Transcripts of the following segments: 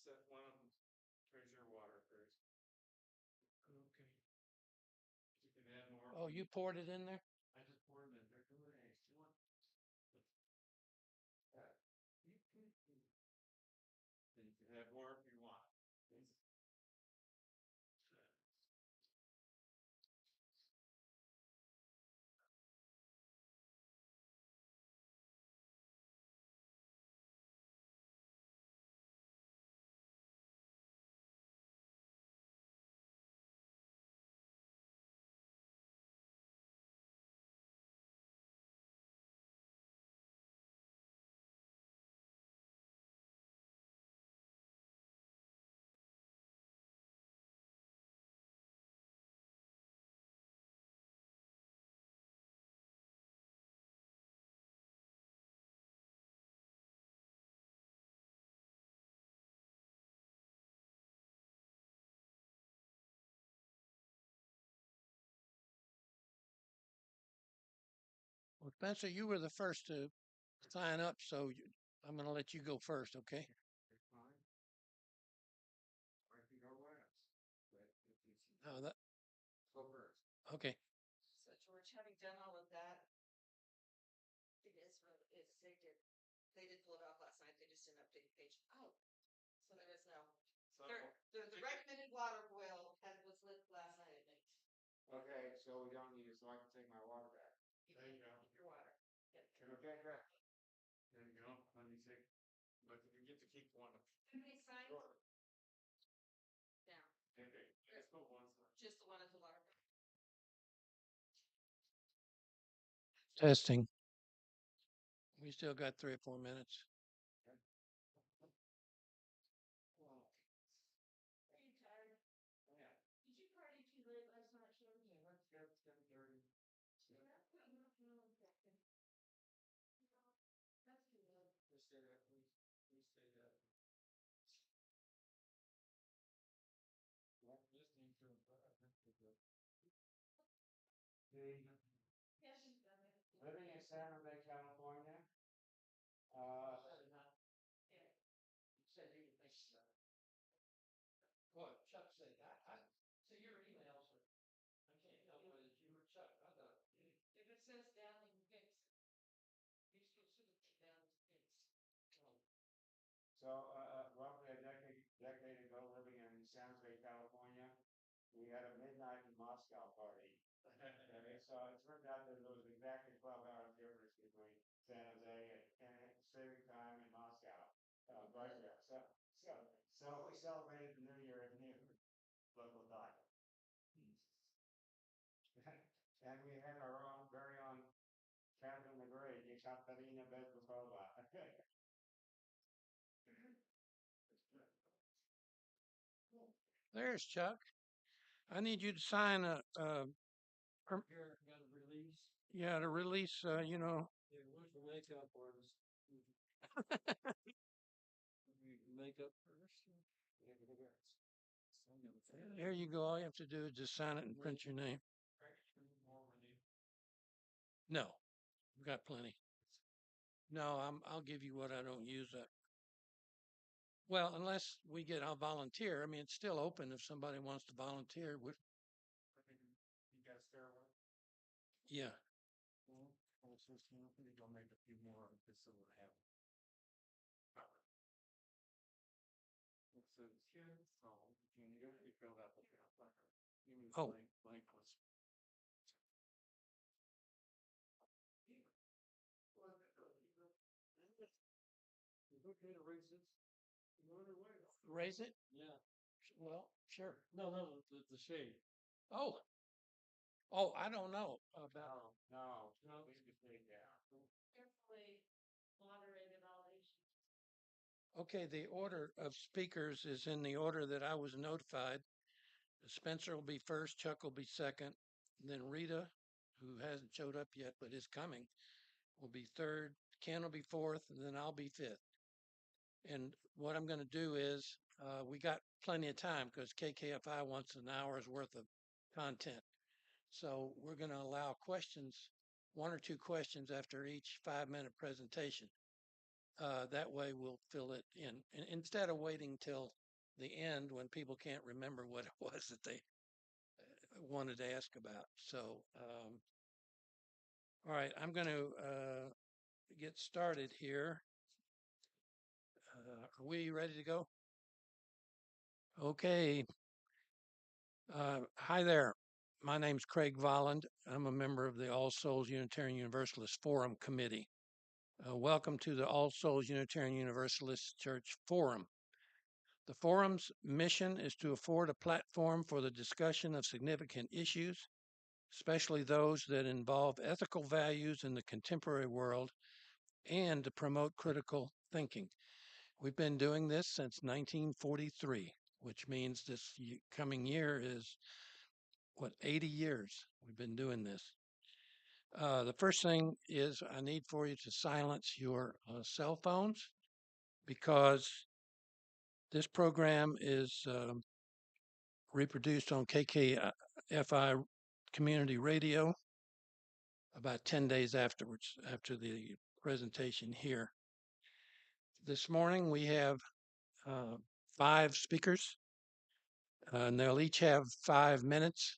set one of them. Here's your water first. Okay. You can add more. Oh, you poured it in there? I just poured it in there. Come on, eggs. You want? That. Then you can add more if you want. Well, Spencer, you were the first to sign up, so I'm going to let you go first, okay? You're fine. Or if you go last. But if you No, that go first. okay. So George, having done all of that, it is what it is. They did pull it off last night. They just didn't update the page. Oh, so there is no. So, The recommended water boil was lit last night at night. okay, so we don't need it, so I can take my water back. There you go. Your water. Yep. Okay, good. There you go. Let me take. But you get to keep one. How many signs? Sure. Down. Okay, let's put one sign. Just the one at the water. Testing. We still got 3 or 4 minutes. Well, Are you tired? yeah. Did you party too late last night, George? Yeah, let's get 10:30. Yeah. That's too late. Please say that, please. Please say that. Well, listening to it, but I think we're good. Yes, she's done it. Living in San Jose, California. Yeah. You said you think what Chuck said. So your emails are, I can't tell whether it's you or Chuck. I thought If it says Downing Mix, you still should have put down Mix. So, roughly a decade ago, living in San Jose, California, we had a midnight in Moscow party. Okay, so it turned out that there was exactly 12-hour difference between San Jose and Pacific time in Moscow. Russia. So we celebrated the New Year at noon, local time. And we had our own, very own Catherine the Great, Yekaterina Bezbukova. there's Chuck. I need you to sign Here, got a release. yeah, to release, Yeah, where's the makeup artist? Makeup first. there you go. All you have to do is just sign it and print your name. No, we've got plenty. No, I'll give you what I don't use up. Well, unless we get a volunteer. I mean, it's still open if somebody wants to volunteer. You got a spare one? Yeah. Well, also, maybe go make a few more of this so we'll have. It says here, so you fill that with your Oh. blank was. Is it okay to raise this? Raise it? Yeah. Well, sure. No, the shade. Oh. Oh, I don't know about. No, leave the thing down. Carefully moderated all these. Okay, the order of speakers is in the order that I was notified. Spencer will be first, Chuck will be second, then Rita, who hasn't showed up yet but is coming, will be third, Ken will be fourth, and then I'll be fifth. And what I'm going to do is, we got plenty of time because KKFI wants an hour's worth of content. So we're going to allow questions, 1 or 2 questions after each 5-minute presentation. That way we'll fill it in. And instead of waiting till the end when people can't remember what it was that they wanted to ask about. So, all right, I'm going to get started here. Are we ready to go? Okay. Hi there. My name's Craig Volland. I'm a member of the All Souls Unitarian Universalist Forum Committee. Welcome to the All Souls Unitarian Universalist Church Forum. The forum's mission is to afford a platform for the discussion of significant issues, especially those that involve ethical values in the contemporary world, and to promote critical thinking. We've been doing this since 1943, which means this coming year is, 80 years we've been doing this. The first thing is I need for you to silence your cell phones because this program is reproduced on KKFI Community Radio about 10 days afterwards, after the presentation here. This morning we have 5 speakers, and they'll each have 5 minutes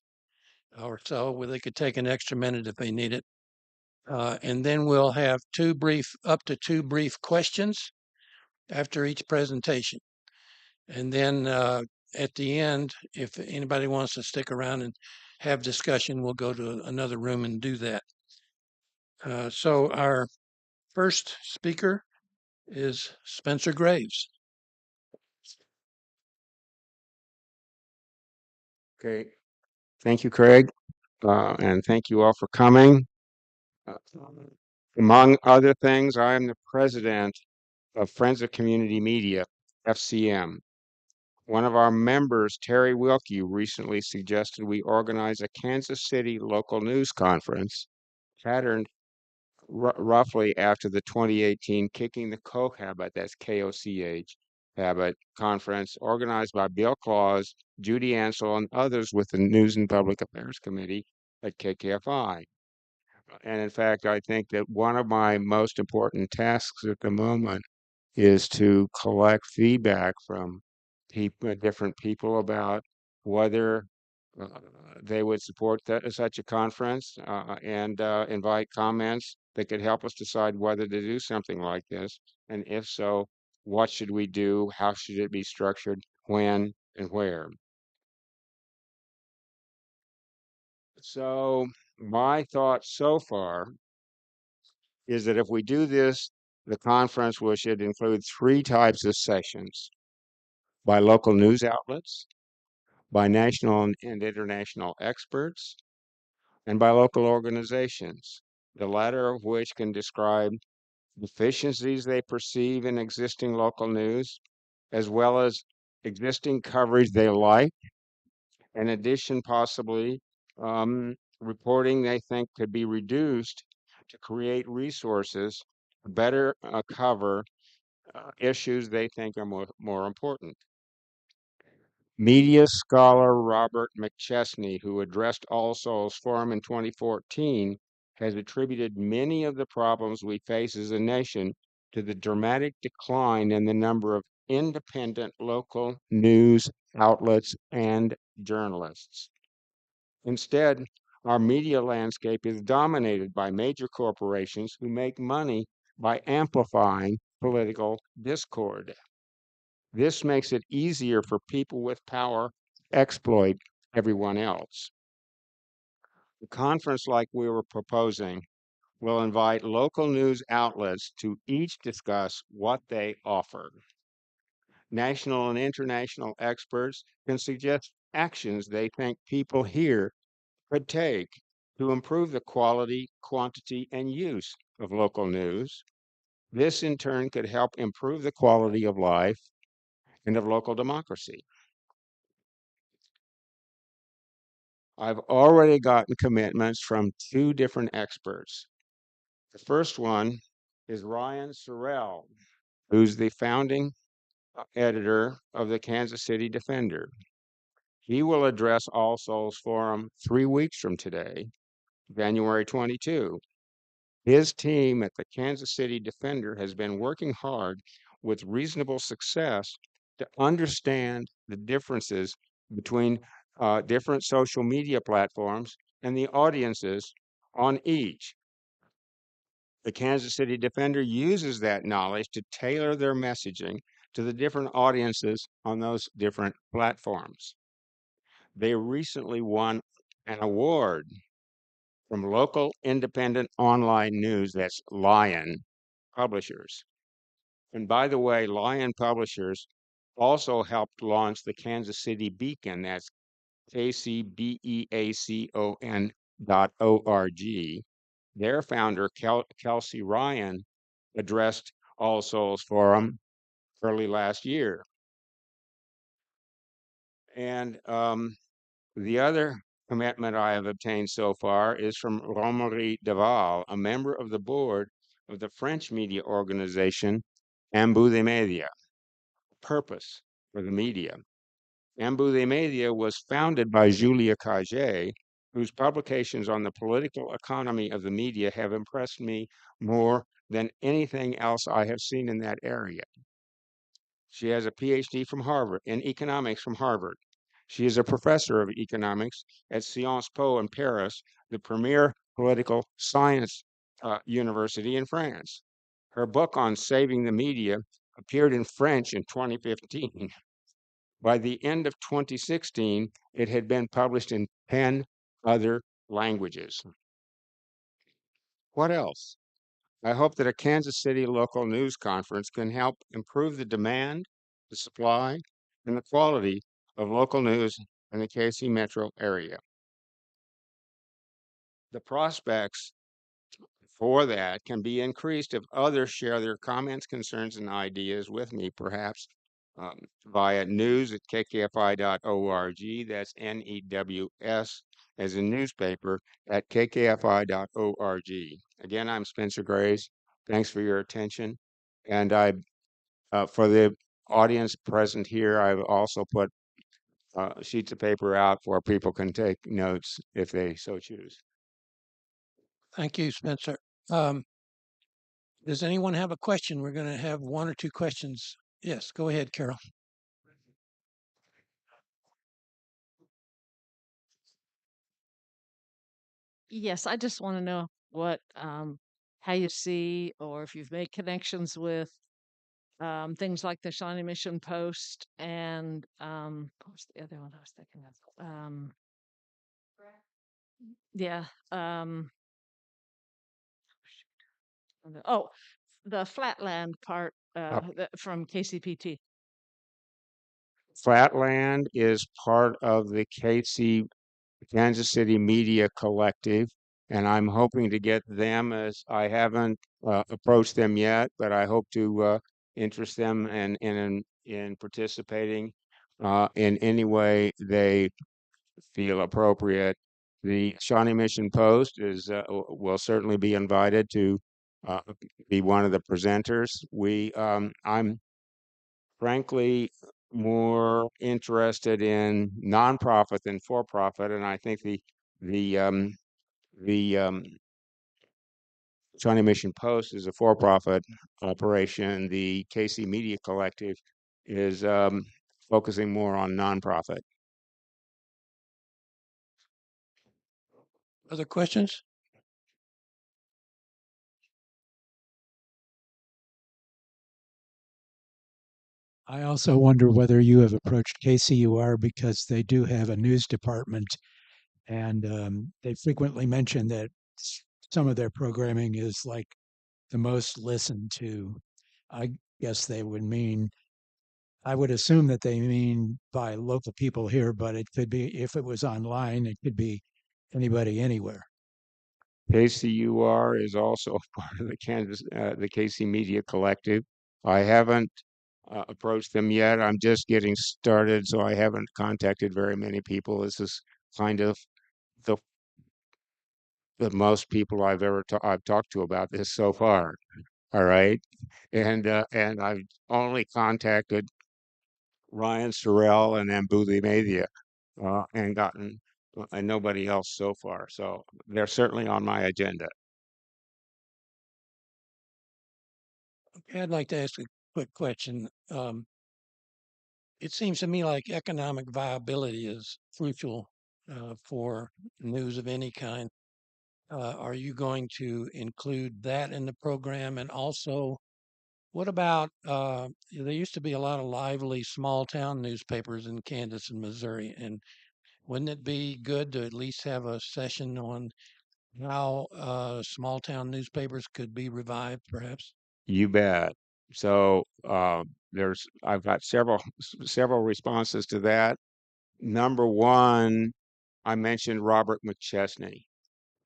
or so, where they could take an extra minute if they need it. And then we'll have up to two brief questions after each presentation. And then at the end, if anybody wants to stick around and have discussion, we'll go to another room and do that. So our first speaker is Spencer Graves. Okay, thank you, Craig, and thank you all for coming. Uh, Among other things, I am the president of Friends of Community Media, FCM. One of our members, Terry Wilkie, recently suggested we organize a Kansas City local news conference patterned roughly after the 2018 Kicking the Coke Habit, that's KOCH Habit conference, organized by Bill Claus, Judy Ansel, and others with the News and Public Affairs Committee at KKFI. And in fact, I think that one of my most important tasks at the moment is to collect feedback from different people about whether uh, they would support such a conference and invite comments that could help us decide whether to do something like this. And if so, what should we do? How should it be structured? When and where? So my thought so far is that if we do this, the conference should include 3 types of sessions: by local news outlets, by national and international experts, and by local organizations, the latter of which can describe deficiencies they perceive in existing local news, as well as existing coverage they like. In addition, possibly reporting they think could be reduced to create resources to better cover issues they think are more important. Media scholar Robert McChesney, who addressed All Souls Forum in 2014, has attributed many of the problems we face as a nation to the dramatic decline in the number of independent local news outlets and journalists. Instead, our media landscape is dominated by major corporations who make money by amplifying political discord. This makes it easier for people with power to exploit everyone else. A conference like we were proposing will invite local news outlets to each discuss what they offer. National and international experts can suggest actions they think people here could take to improve the quality, quantity, and use of local news. This, in turn, could help improve the quality of life and of local democracy. I've already gotten commitments from 2 different experts. The first one is Ryan Sorrell, who's the founding editor of the Kansas City Defender. He will address All Souls Forum 3 weeks from today, January 22. His team at the Kansas City Defender has been working hard with reasonable success to understand the differences between different social media platforms and the audiences on each. The Kansas City Defender uses that knowledge to tailor their messaging to the different audiences on those different platforms. They recently won an award from local independent online news, that's Lion Publishers. And by the way, Lion Publishers also helped launch the Kansas City Beacon, that's KCBEACON.org. Their founder, Kelsey Ryan, addressed All Souls Forum early last year. And the other commitment I have obtained so far is from Romery Deval, a member of the board of the French media organization Ambu de Media, Purpose for the Media. Ambu de Media was founded by Julia Cage, whose publications on the political economy of the media have impressed me more than anything else I have seen in that area. She has a PhD from Harvard in economics from Harvard. She is a professor of economics at Sciences Po in Paris, the premier political science university in France. Her book on saving the media appeared in French in 2015. By the end of 2016, it had been published in 10 other languages. What else? I hope that a Kansas City local news conference can help improve the demand, the supply, and the quality of local news in the KC metro area. The prospects for that can be increased if others share their comments, concerns, and ideas with me, perhaps via news@kkfi.org. That's NEWS as a newspaper at kkfi.org. Again, I'm Spencer Graves. Thanks for your attention. And for the audience present here, I've also put sheets of paper out where people can take notes if they so choose. Thank you, Spencer. Does anyone have a question? We're going to have one or two questions. Yes, go ahead, Carol. Yes, I just want to know how you see, or if you've made connections with things like the Shawnee Mission Post and what was the other one I was thinking of? Yeah. Oh, the Flatland part from KCPT. Flatland is part of the Kansas City Media Collective, and I'm hoping to get them, as I haven't approached them yet, but I hope to interest them in participating in any way they feel appropriate. The Shawnee Mission Post will certainly be invited to uh, be one of the presenters. I'm frankly more interested in nonprofit than for profit, and I think the the Shawnee Mission Post is a for profit operation. The KC Media Collective is focusing more on nonprofit. Other questions? I also wonder whether you have approached KCUR because they do have a news department, and they frequently mention that some of their programming is like the most listened to. I guess they would mean, I would assume that they mean by local people here, but it could be, if it was online, it could be anybody anywhere. KCUR is also part of the KC Media Collective. I haven't approached them yet. I'm just getting started, so I haven't contacted very many people. This is kind of the most people I've talked to about this so far. All right, and I've only contacted Ryan Sorrell and Ambuli Media, and gotten and nobody else so far. So they're certainly on my agenda. I'd like to ask a quick question. It seems to me like economic viability is crucial for news of any kind. Are you going to include that in the program? And also, what about there used to be a lot of lively small town newspapers in Kansas and Missouri, and wouldn't it be good to at least have a session on how small town newspapers could be revived, perhaps? You bet. So I've got several responses to that. Number one, I mentioned Robert McChesney.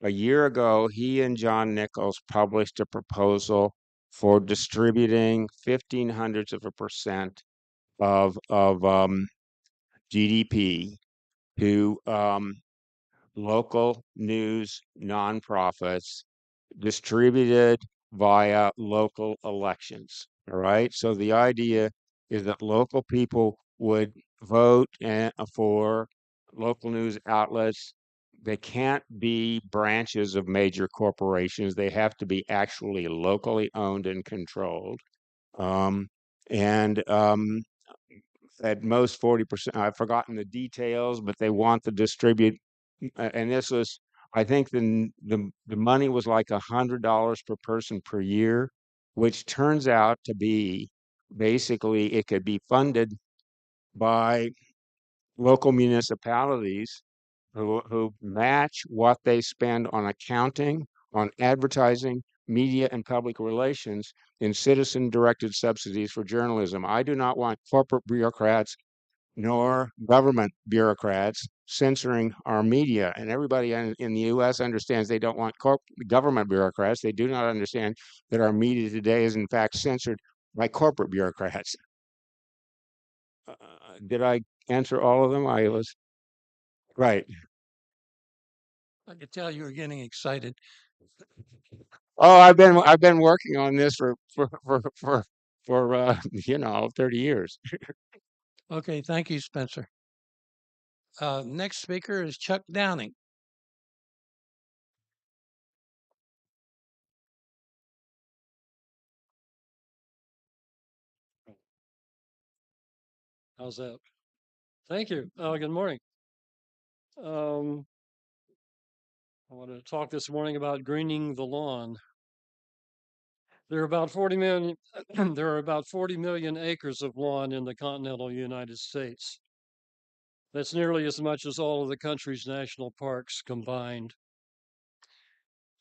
A year ago, he and John Nichols published a proposal for distributing 0.15% of GDP to local news nonprofits distributed via local elections. All right. So the idea is that local people would vote for local news outlets. They can't be branches of major corporations. They have to be actually locally owned and controlled. Um, and at most 40%, I've forgotten the details, but they want to distribute and this was, I think the money was like $100 per person per year, which turns out to be basically it could be funded by local municipalities who match what they spend on accounting, on advertising, media, and public relations in citizen-directed subsidies for journalism. I do not want corporate bureaucrats nor government bureaucrats censoring our media. And everybody in the US understands they don't want government bureaucrats. They do not understand that our media today is, in fact, censored by corporate bureaucrats. Did I answer all of them? I was right. I could tell you were getting excited. Oh, I've been working on this for 30 years. Okay, thank you, Spencer. Next speaker is Chuck Downing. How's that? Thank you. Good morning. Um, I want to talk this morning about greening the lawn. There are about 40 million, there are about 40 million acres of lawn in the continental United States. That's nearly as much as all of the country's national parks combined.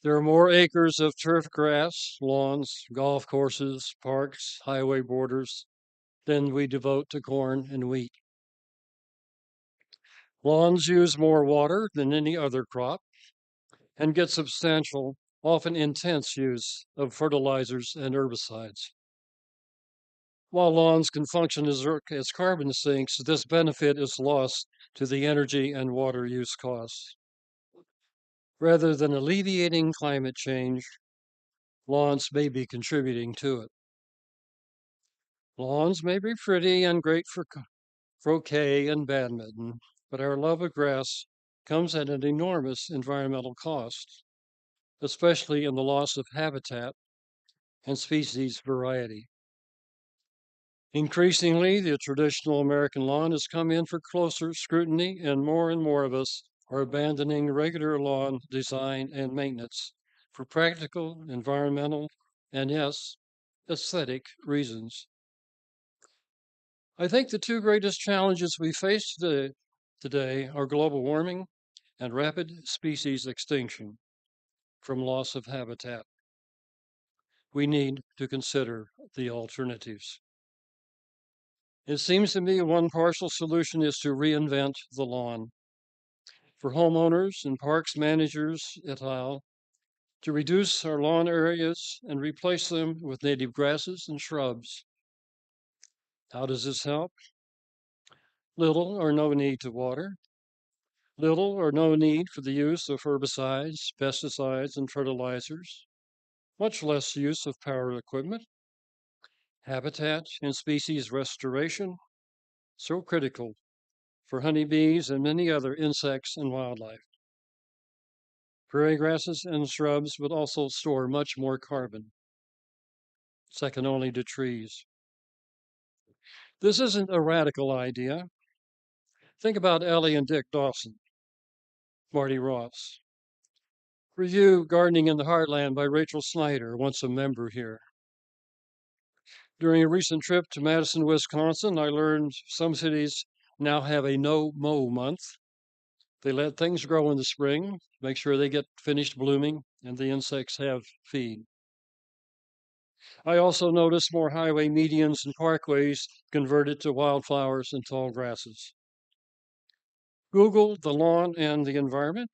There are more acres of turf grass, lawns, golf courses, parks, highway borders than we devote to corn and wheat. Lawns use more water than any other crop and get substantial, often intense use of fertilizers and herbicides. While lawns can function as carbon sinks, this benefit is lost to the energy and water use costs. Rather than alleviating climate change, lawns may be contributing to it. Lawns may be pretty and great for croquet and badminton, but our love of grass comes at an enormous environmental cost, especially in the loss of habitat and species variety. Increasingly, the traditional American lawn has come in for closer scrutiny, and more of us are abandoning regular lawn design and maintenance for practical, environmental, and yes, aesthetic reasons. I think the two greatest challenges we face today are global warming and rapid species extinction from loss of habitat. We need to consider the alternatives. It seems to me one partial solution is to reinvent the lawn. For homeowners and parks managers et al., to reduce our lawn areas and replace them with native grasses and shrubs. How does this help? Little or no need to water, little or no need for the use of herbicides, pesticides, and fertilizers, much less use of power equipment, habitat and species restoration, so critical for honeybees and many other insects and wildlife. Prairie grasses and shrubs would also store much more carbon. second only to trees. This isn't a radical idea. Think about Ellie and Dick Dawson, Marty Ross. Review Gardening in the Heartland by Rachel Snyder, once a member here. During a recent trip to Madison, Wisconsin, I learned some cities now have a no-mow month. They let things grow in the spring, make sure they get finished blooming, and the insects have feed. I also noticed more highway medians and parkways converted to wildflowers and tall grasses. Google the lawn and the environment,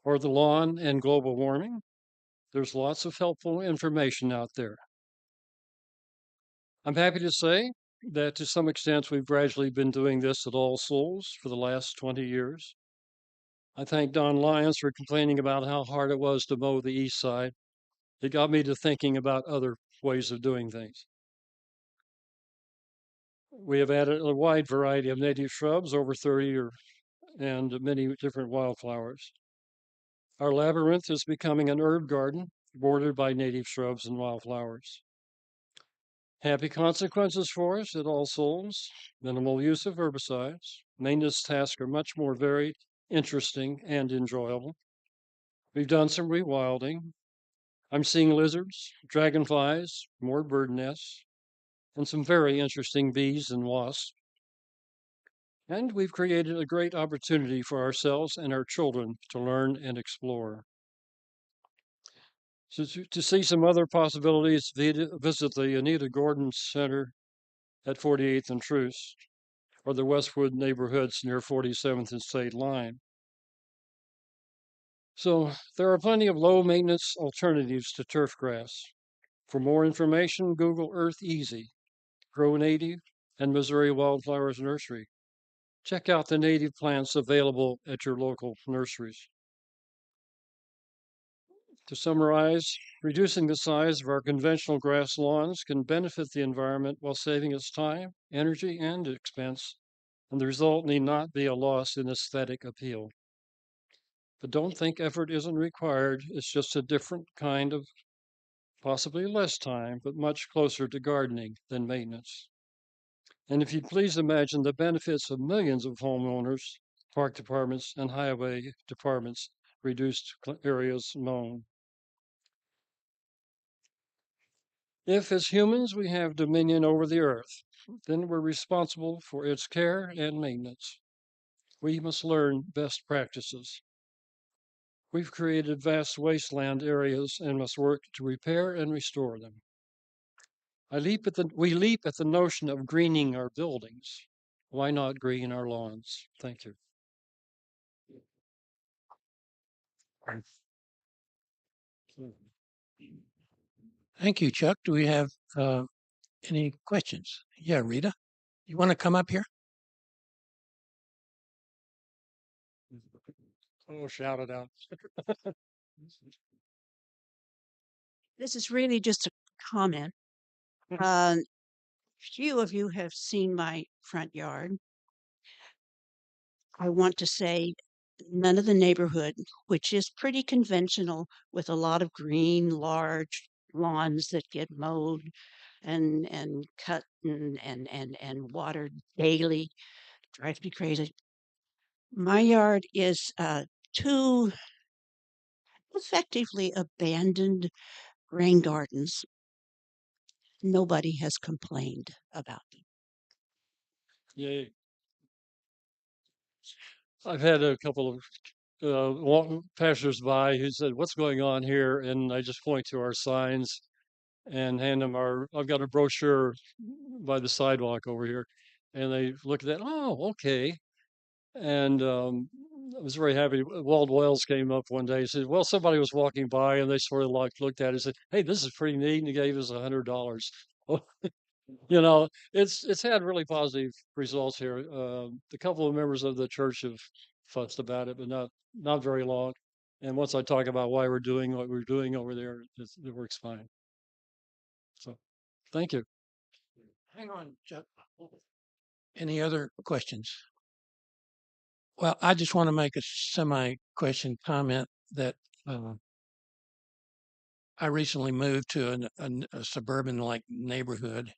or the lawn and global warming. There's lots of helpful information out there. I'm happy to say that to some extent we've gradually been doing this at All Souls for the last 20 years. I thank Don Lyons for complaining about how hard it was to mow the east side. It got me to thinking about other ways of doing things. We have added a wide variety of native shrubs, over 30 and many different wildflowers. Our labyrinth is becoming an herb garden bordered by native shrubs and wildflowers. Happy consequences for us at All Souls, minimal use of herbicides. Maintenance tasks are much more varied, interesting, and enjoyable. We've done some rewilding. I'm seeing lizards, dragonflies, more bird nests, and some very interesting bees and wasps. And we've created a great opportunity for ourselves and our children to learn and explore. So to see some other possibilities, visit the Anita Gordon Center at 48th and Truce, or the Westwood neighborhoods near 47th and State Line. So there are plenty of low maintenance alternatives to turf grass. For more information, Google Earth Easy, Grow Native, and Missouri Wildflowers Nursery. Check out the native plants available at your local nurseries. To summarize, reducing the size of our conventional grass lawns can benefit the environment while saving us time, energy, and expense, and the result need not be a loss in aesthetic appeal. But don't think effort isn't required. It's just a different kind of possibly less time, but much closer to gardening than maintenance. And if you'd please imagine the benefits of millions of homeowners, park departments, and highway departments, reduced areas mown. If, as humans, we have dominion over the earth, then we're responsible for its care and maintenance. We must learn best practices. We've created vast wasteland areas and must work to repair and restore them. We leap at the notion of greening our buildings. Why not green our lawns? Thank you. Thank you, Chuck. Do we have any questions? Yeah, Rita, you want to come up here? Oh, shout it out. This is really just a comment. Few of you have seen my front yard. I want to say none of the neighborhood, which is pretty conventional with a lot of green, large lawns that get mowed and cut and watered daily, drives me crazy. My yard is two effectively abandoned rain gardens. Nobody has complained about them. Yay. I've had a couple of passers-by who said, "What's going on here?" And I just point to our signs and hand them I've got a brochure by the sidewalk over here. And they look at that, oh, okay. And I was very happy. Wald Wells came up one day and said, well, somebody was walking by and they sort of like looked at it and said, hey, this is pretty neat. And he gave us $100. You know, it's had really positive results here. A couple of members of the church have fussed about it, but not very long. And once I talk about why we're doing what we're doing over there, it works fine. So, thank you. Hang on, Chuck. Any other questions? Well, I just want to make a semi-question comment that I recently moved to a suburban like neighborhood,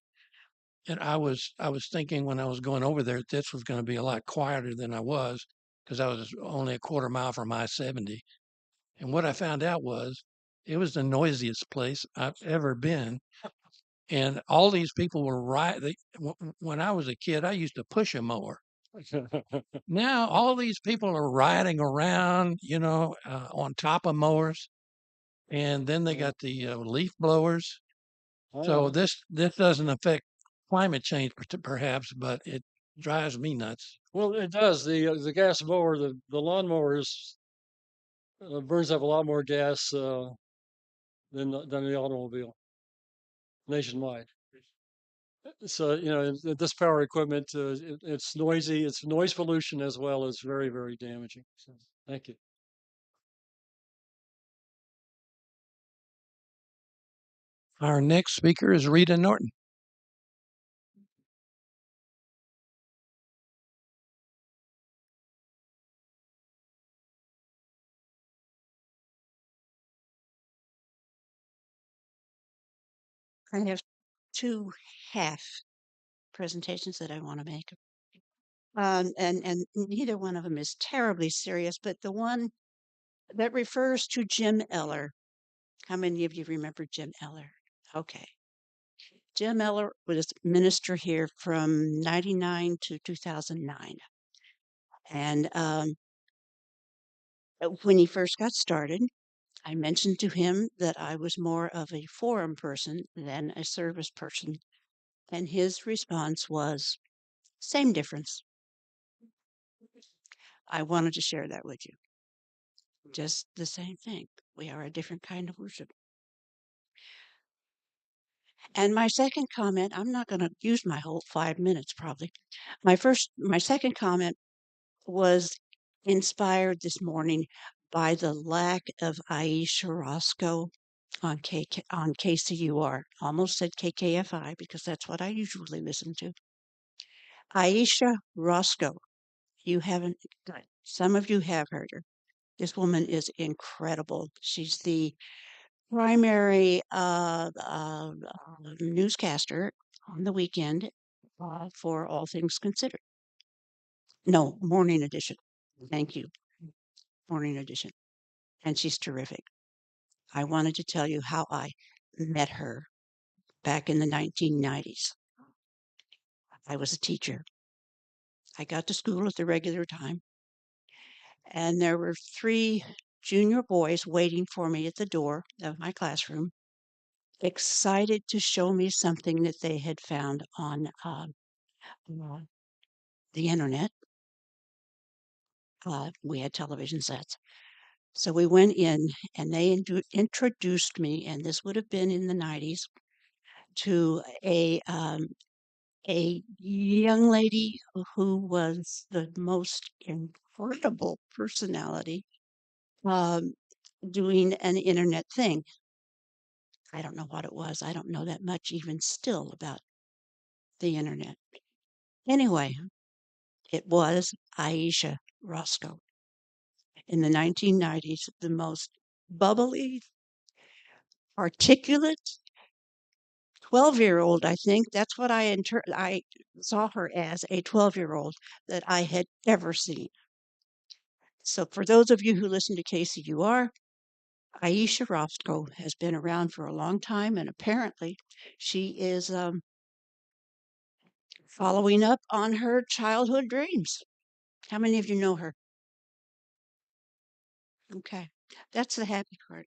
and I was thinking when I was going over there, this was going to be a lot quieter than I was because I was only a quarter mile from I-70. And what I found out was it was the noisiest place I've ever been. And all these people were when I was a kid, I used to push a mower. Now all these people are riding around, on top of mowers, and then they got the leaf blowers. So Wow. this doesn't affect climate change perhaps, but it drives me nuts. Well, it does. The gas mower, the lawnmower burns up a lot more gas than the automobile nationwide. So, this power equipment, it's noisy. It's noise pollution as well as very, very damaging. So, thank you. Our next speaker is Rita Norton. I have two half presentations that I want to make. And neither one of them is terribly serious, but the one that refers to Jim Eller. How many of you remember Jim Eller? Okay. Jim Eller was minister here from 99 to 2009. And when he first got started, I mentioned to him that I was more of a forum person than a service person. And his response was, same difference. I wanted to share that with you. Just the same thing. We are a different kind of worship. And my second comment, I'm not going to use my whole 5 minutes probably. My second comment was inspired this morning by the lack of Aisha Roscoe on KCUR. Almost said KKFI because that's what I usually listen to. Aisha Roscoe. You haven't, some of you have heard her. This woman is incredible. She's the primary newscaster on the weekend for All Things Considered. No, morning edition. Thank you. Morning edition. And she's terrific. I wanted to tell you how I met her back in the 1990s. I was a teacher. I got to school at the regular time, and there were 3 junior boys waiting for me at the door of my classroom, excited to show me something that they had found on the internet. We had television sets. So we went in and they introduced me, and this would have been in the 90s, to a young lady who was the most incredible personality um, doing an internet thing. I don't know what it was. I don't know that much even still about the internet. Anyway, it was Aisha Roscoe. In the 1990s, the most bubbly, articulate 12-year-old, I think. That's what I saw her as, a 12-year-old that I had ever seen. So for those of you who listen to KCUR, Aisha Roscoe has been around for a long time, and apparently she is following up on her childhood dreams. How many of you know her? Okay, that's the happy part.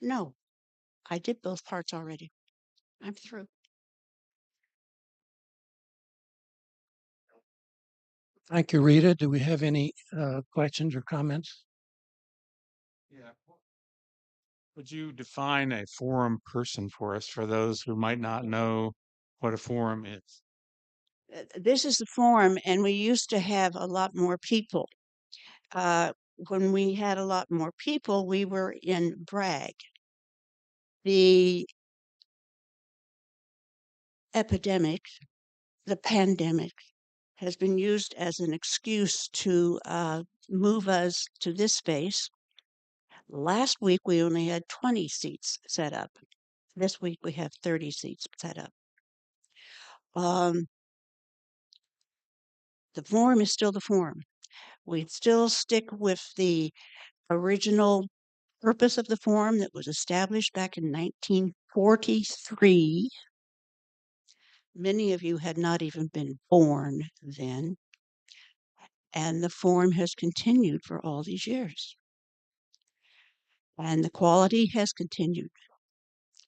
No, I did both parts already. I'm through. Thank you, Rita. Do we have any questions or comments? Yeah. Would you define a forum person for us, for those who might not know what a forum is? This is the forum, and we used to have a lot more people. When we had a lot more people, we were in Bragg. The epidemic, the pandemic, has been used as an excuse to move us to this space. Last week, we only had 20 seats set up. This week, we have 30 seats set up. The form is still the form. We still stick with the original purpose of the form that was established back in 1943. Many of you had not even been born then, and the form has continued for all these years. And the quality has continued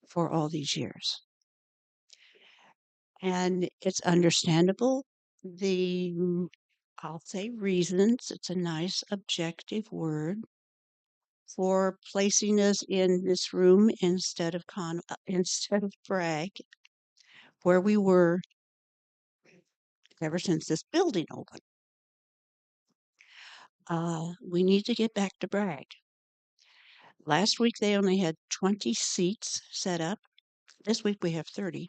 for all these years. And it's understandable. I'll say reasons, it's a nice objective word for placing us in this room instead of Bragg, where we were ever since this building opened. We need to get back to Bragg. Last week they only had 20 seats set up. This week we have 30.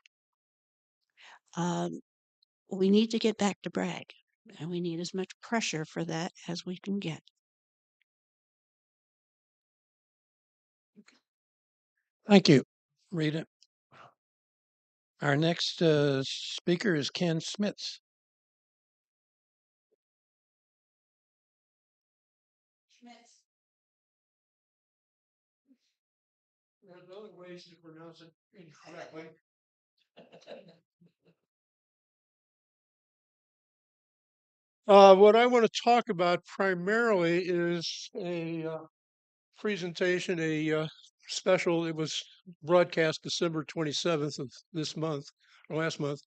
We need to get back to Bragg, and we need as much pressure for that as we can get. Thank you, Rita. Our next speaker is Ken Smits. There's other ways to pronounce it incorrectly. What I want to talk about primarily is a presentation, a special. It was broadcast December 27th of this month, or last month.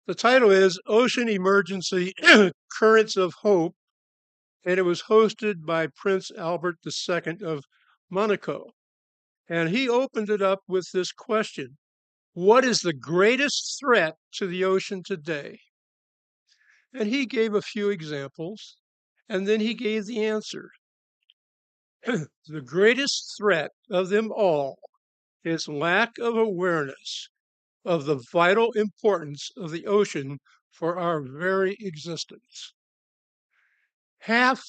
The title is Ocean Emergency Currents of Hope, and it was hosted by Prince Albert II of Monaco. And he opened it up with this question: what is the greatest threat to the ocean today? And he gave a few examples, and then he gave the answer. The greatest threat of them all is lack of awareness of the vital importance of the ocean for our very existence. Half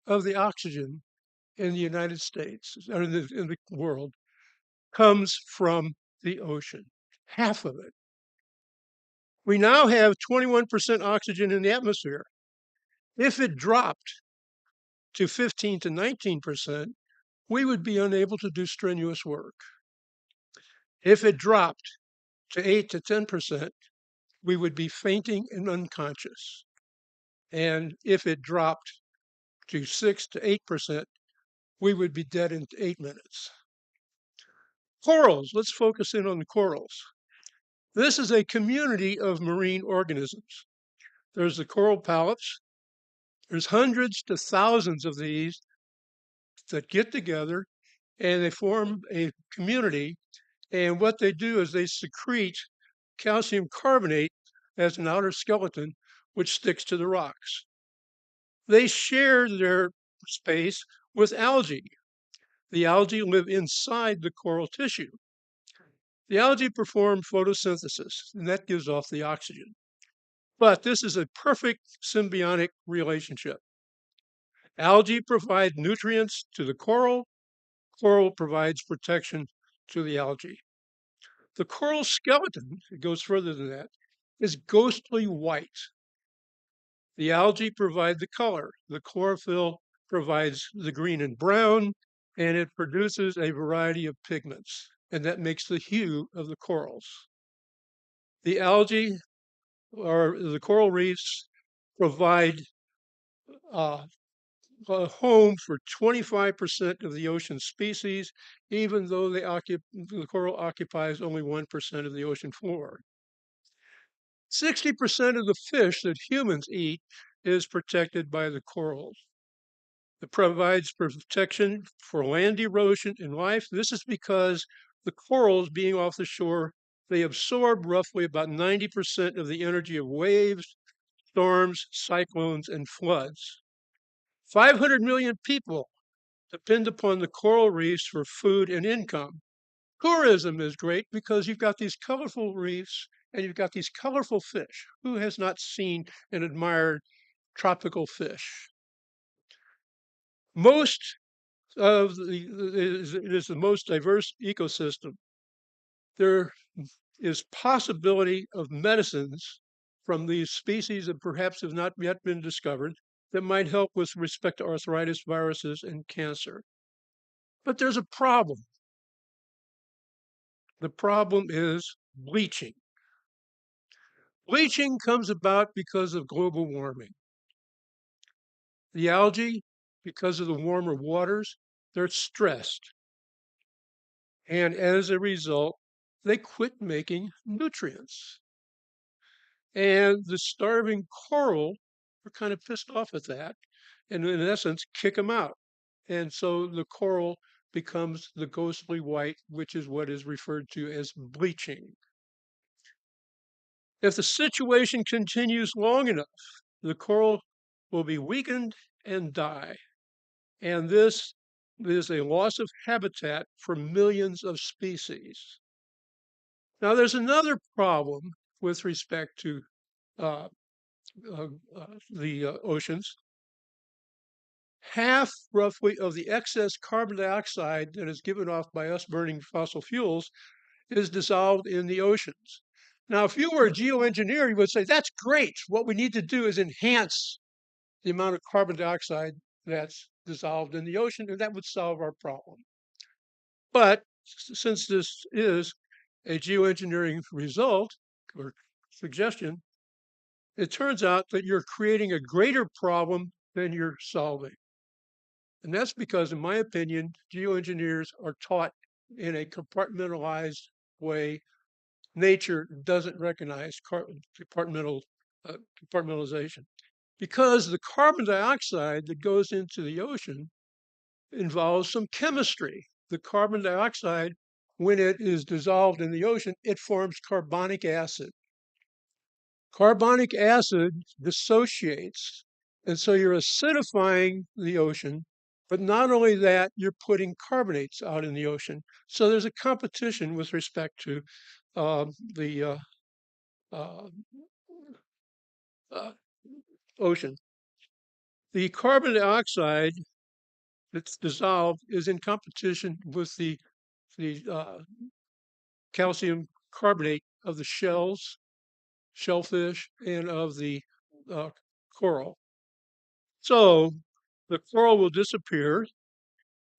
of the oxygen in the United States, or in the world, comes from the ocean. Half of it. We now have 21% oxygen in the atmosphere. If it dropped to 15 to 19%, we would be unable to do strenuous work. If it dropped to 8 to 10%, we would be fainting and unconscious. And if it dropped to 6 to 8%, we would be dead in 8 minutes. Corals, let's focus in on the corals. This is a community of marine organisms. There's the coral polyps. There's hundreds to thousands of these that get together and they form a community. And what they do is they secrete calcium carbonate as an outer skeleton, which sticks to the rocks. They share their space with algae. The algae live inside the coral tissue. The algae perform photosynthesis, and that gives off the oxygen. But this is a perfect symbiotic relationship. Algae provide nutrients to the coral. Coral provides protection to the algae. The coral skeleton, it goes further than that, is ghostly white. The algae provide the color. The chlorophyll provides the green and brown, and it produces a variety of pigments, and that makes the hue of the corals. The algae or the coral reefs provide a home for 25% of the ocean species, even though the coral occupies only 1% of the ocean floor. 60% of the fish that humans eat is protected by the corals. It provides protection for land erosion and life. This is because the corals, being off the shore, they absorb roughly about 90% of the energy of waves, storms, cyclones, and floods. 500 million people depend upon the coral reefs for food and income. Tourism is great because you've got these colorful reefs and you've got these colorful fish. Who has not seen and admired tropical fish? Most it is the most diverse ecosystem. There is possibility of medicines from these species that perhaps have not yet been discovered that might help with respect to arthritis, viruses, and cancer. But there's a problem. The problem is bleaching. Bleaching comes about because of global warming. The algae, because of the warmer waters, they're stressed. And as a result, they quit making nutrients. And the starving coral are kind of pissed off at that, and in essence, kick them out. And so the coral becomes the ghostly white, which is what is referred to as bleaching. If the situation continues long enough, the coral will be weakened and die. And this is a loss of habitat for millions of species. Now, there's another problem with respect to uh, the oceans. Half, roughly, of the excess carbon dioxide that is given off by us burning fossil fuels is dissolved in the oceans. Now, if you were a geoengineer, you would say, that's great. What we need to do is enhance the amount of carbon dioxide that's dissolved in the ocean, and that would solve our problem. But since this is a geoengineering result or suggestion, it turns out that you're creating a greater problem than you're solving. And that's because, in my opinion, geoengineers are taught in a compartmentalized way. Nature doesn't recognize compartmentalization. Because the carbon dioxide that goes into the ocean involves some chemistry. The carbon dioxide, when it is dissolved in the ocean, it forms carbonic acid. Carbonic acid dissociates, and so you're acidifying the ocean, but not only that, you're putting carbonates out in the ocean. So there's a competition with respect to the uh, uh, ocean. The carbon dioxide that's dissolved is in competition with the calcium carbonate of the shells, shellfish, and of the uh, coral. So the coral will disappear,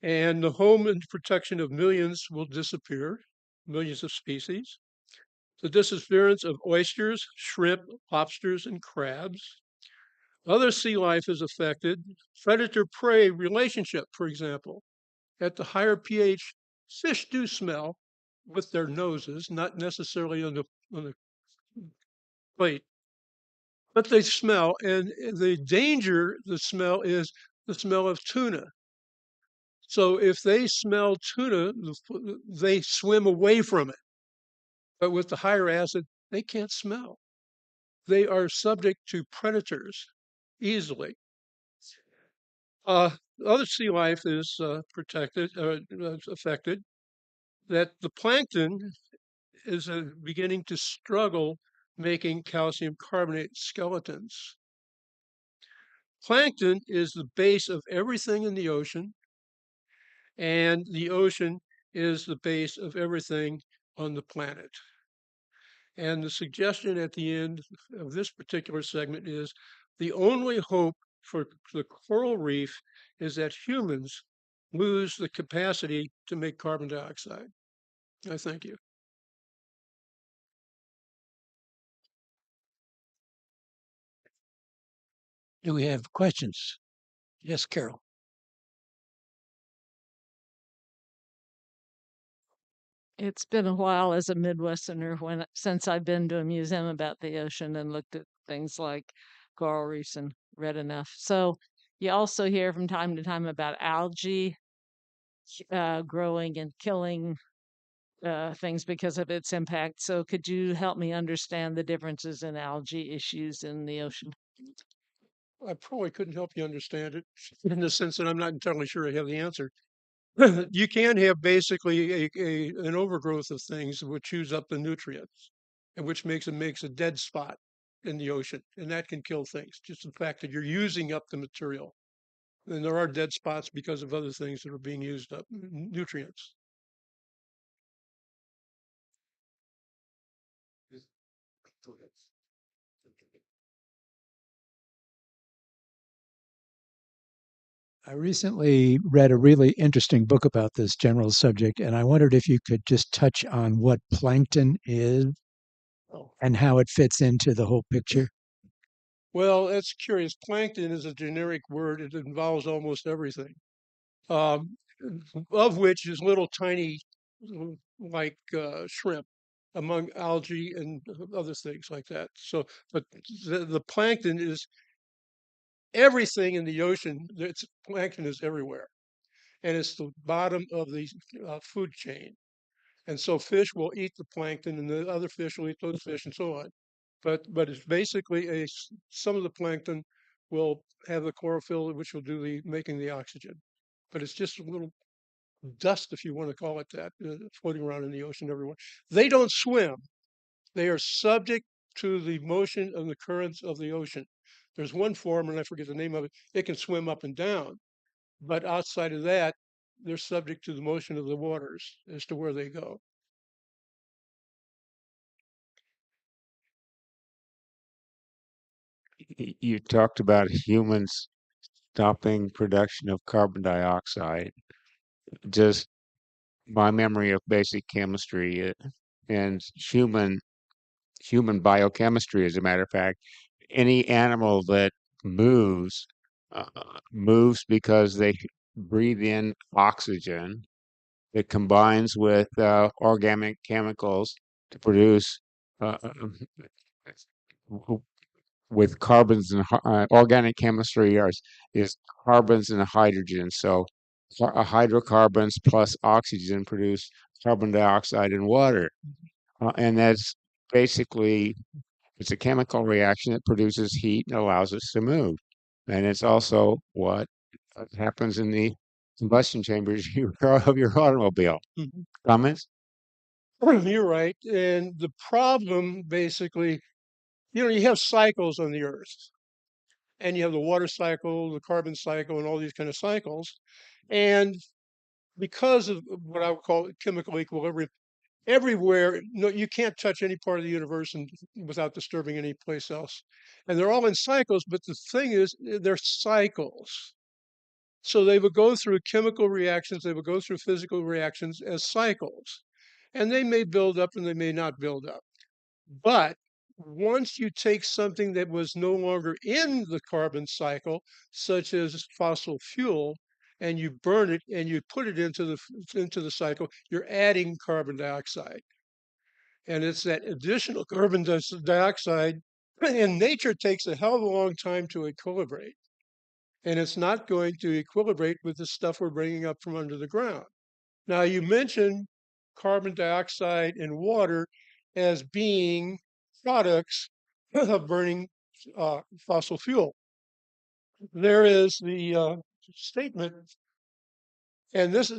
and the home and protection of millions will disappear, millions of species. The disappearance of oysters, shrimp, lobsters, and crabs. Other sea life is affected. Predator-prey relationship, for example. At the higher pH, fish do smell with their noses, not necessarily on the plate, but they smell. And the danger, the smell is the smell of tuna. So if they smell tuna, they swim away from it. But with the higher acid, they can't smell. They are subject to predators easily. Other sea life is affected. That the plankton is beginning to struggle making calcium carbonate skeletons. Plankton is the base of everything in the ocean, and the ocean is the base of everything on the planet. And the suggestion at the end of this particular segment is the only hope for the coral reef is that humans lose the capacity to make carbon dioxide. I thank you. Do we have questions? Yes, Carol. It's been a while as a Midwesterner since I've been to a museum about the ocean and looked at things like coral reefs and read enough. So you also hear from time to time about algae growing and killing things because of its impact. So could you help me understand the differences in algae issues in the ocean? I probably couldn't help you understand it in the sense that I'm not entirely sure I have the answer. You can have basically an overgrowth of things which chews up the nutrients, and which makes a dead spot in the ocean, and that can kill things. Just the fact that you're using up the material. And there are dead spots because of other things that are being used up, nutrients. I recently read a really interesting book about this general subject, and I wondered if you could just touch on what plankton is Oh. and how it fits into the whole picture. Well, that's curious. Plankton is a generic word. It involves almost everything, um, of which is little tiny, like shrimp, among algae and other things like that. So, but the plankton is everything in the ocean. It's plankton is everywhere, and it's the bottom of the food chain. And so fish will eat the plankton, and the other fish will eat those fish, and so on. But it's basically some of the plankton will have the chlorophyll, which will do the making the oxygen. But it's just a little dust, if you want to call it that, floating around in the ocean everywhere. They don't swim. They are subject to the motion and the currents of the ocean. There's one form, and I forget the name of it. It can swim up and down, but outside of that, they're subject to the motion of the waters as to where they go. You talked about humans stopping production of carbon dioxide. Just my memory of basic chemistry and human biochemistry, as a matter of fact, any animal that moves moves because they breathe in oxygen that combines with organic chemicals to produce uh, with carbons and organic chemistry is carbons and hydrogen. So hydrocarbons plus oxygen produce carbon dioxide and water. And that's basically, it's a chemical reaction that produces heat and allows us to move. And it's also what happens in the combustion chambers of your automobile. Mhm. Comments? You're right. And the problem basically, you have cycles on the earth, and you have the water cycle, the carbon cycle, and all these kind of cycles. And because of what I would call chemical equilibrium, everywhere, no, you can't touch any part of the universe without disturbing any place else. And they're all in cycles, but the thing is, they're cycles. So they would go through chemical reactions, they would go through physical reactions as cycles. And they may build up and they may not build up. But once you take something that was no longer in the carbon cycle, such as fossil fuel, and you burn it and you put it into the cycle, you're adding carbon dioxide. And it's that additional carbon dioxide, and nature takes a hell of a long time to equilibrate. And it's not going to equilibrate with the stuff we're bringing up from under the ground. Now, you mentioned carbon dioxide and water as being products of burning fossil fuel. There is the statement, and this